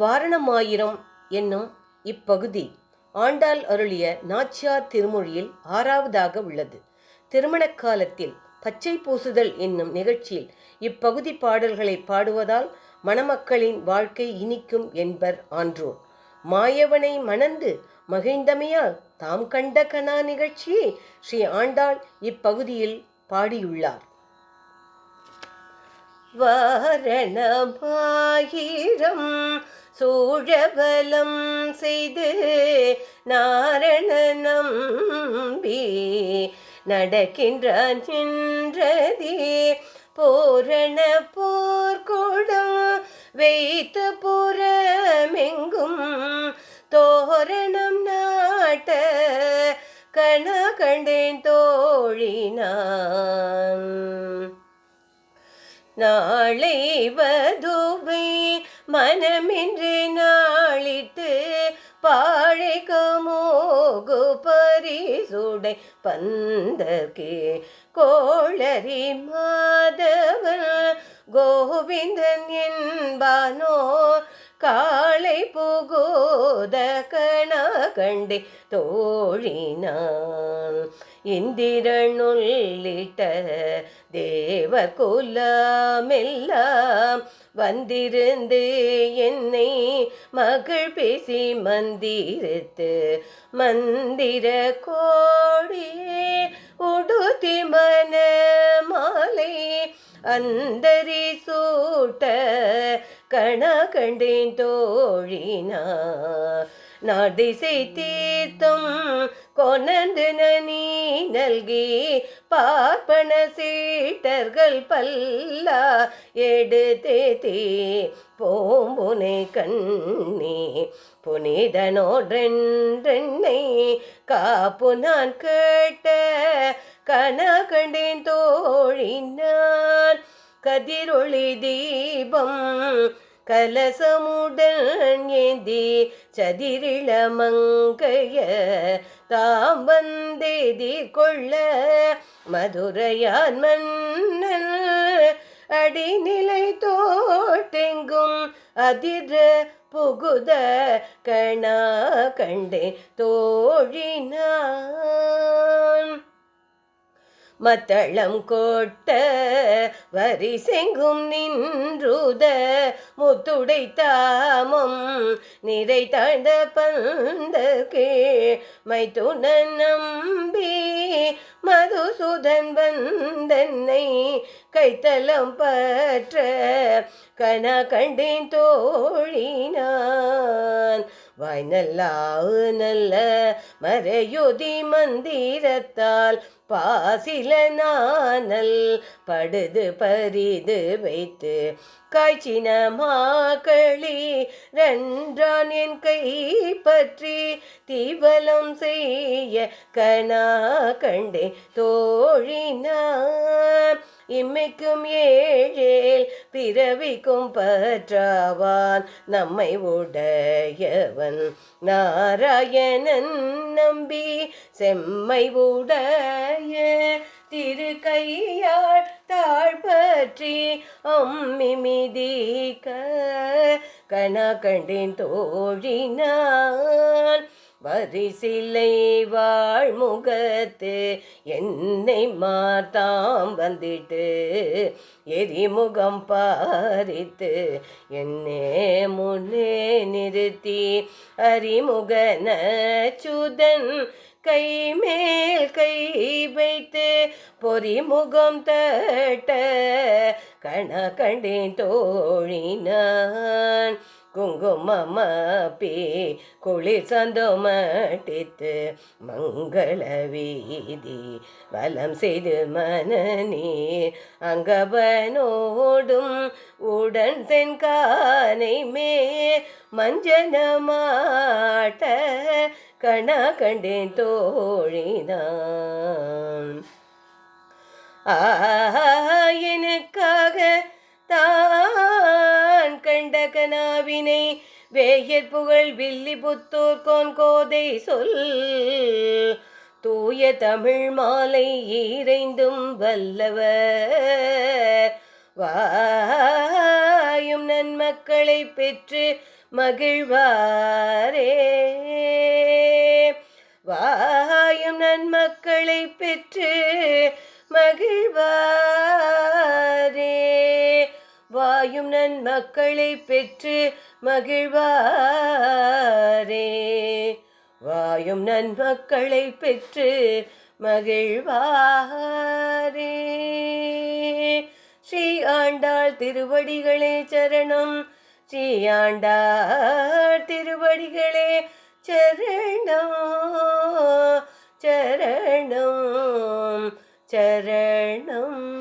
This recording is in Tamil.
வாரணமாயிரம் என்னும் இப்பகுதி ஆண்டாள் அருளிய நாச்சியார் திருமொழியில் 6வதாக உள்ளது. திருமணக் காலத்தில் பச்சை பூசுதல் என்னும் நிகழ்ச்சியில் இப்பகுதி பாடல்களை பாடுவதால் மணமக்களின் வாழ்க்கை இனிக்கும் என்பர் ஆன்றோர். மாயவனை மணந்து மகிழ்ந்தமையால் தாம் கண்ட கனா நிகழ்ச்சியை ஸ்ரீ ஆண்டாள் இப்பகுதியில் பாடியுள்ளார். வாரணமாயிரம் சூழபலம் செய்து நாரண நம்பி நடக்கின்றான் சென்றதே பூரண போர்க்கூடம் வைத்த புறமெங்கும் தோரணம் நாட்ட கண கண்டேன் தோழினான். நாளை வதுவை மனமின்றி நாளிட்டு பாழைக்கு மோகு பரிசுடை பந்தர்க்கே கோளரி மாதவன் கோவிந்தன் என்பானோ காளை புகுத கண கண்டே தோழினான். இந்திரனுள்ளிட்ட தேவர் குலமெல்லாம் வந்திருந்து என்னை மகள் பேசி மந்திரத்து மந்திர கோடியே உடுத்தி மன மாலை அந்தரி சூட்ட கண கண்டேன் தோழினா. நாடிசை தீர்த்தம் கொணந்து நனி நல்கி பார்ப்பன சீட்டர்கள் பல்லா எடுத்தே போம்புனை கண்ணி புனிதனோடென்றை காப்பு நான் கேட்ட கண கண்டேன் தோழினான். கதிரொளி தீபம் கலசமுடன் ஏந்தி சதிரிள மங்கைய தாம் வந்தெதிர்கொள்ள மதுரையான் மன்னன் அடிநிலை தோட்டெங்கும் அதிர புகுத கணா கண்டே தோழினான். மத்தளம் கொட்ட வரி செங்கும் நின்றுத முத்துடை தாமம் நிறை தாழ்ந்த பந்தகே மைத்துன நம்பி மதுசூதன் வந்தன்னை கைத்தலம் பற்ற கண கண்டேன் தோழினான். வாய் நல்ல மறையுதி மந்திரத்தால் பாசில நானல் படுது பரிது வைத்து காய்ச்சின மாக்களி ரன்றான் என் கை பற்றி தீவலம் செய்ய கணா கண்டே தோழினான். இம்மைக்கும் ஏழேல் பிறவிக்கும் பற்றாவான் நம்மை உடையவன் நாராயணன் நம்பி செம்மை உடைய திரு கையாள் தாழ்பற்றி அம்மி மிதிக்க கண கண்டேன் தோழினான். வரிசிலை வாழ்முகத்து என்னை மாத்தாம் வந்திட்டு எரிமுகம் பாரித்து என்னே முன்னே நிறுத்தி அறிமுகன சுதன் கை மேல் கை வைத்து பொறிமுகம் தட்ட கண கண்டேன் தோழினான். குங்குமப்பி குளிர் சந்தோமட்டித்து மங்கள வீதி வலம் செய்து மனநீர் அங்கவனோடும் உடன் சென்கானை மே மஞ்சனமாட்ட கண கண்டேன் தோழினான். எனக்காக தான் கண்ட கனாவினை வேயற் புகழ் வில்லி புத்தூர் கோதை சொல் தூய தமிழ் மாலை ஈரைந்தும் வல்லவர் வாயும் நன்மக்களை பெற்று மகிழ்வாரே. வாயும் நன்மக்களை பெற்று மகிழ்வாரே. வாயும் நன்மக்களை பெற்று மகிழ்வாரே. வாயும் நன்மக்களை பெற்று மகிழ்வாரே. ஸ்ரீ ஆண்டாள் திருவடிகளே சரணம். ஸ்ரீ ஆண்டாள் திருவடிகளே சரணம். சரணம் சரணம்.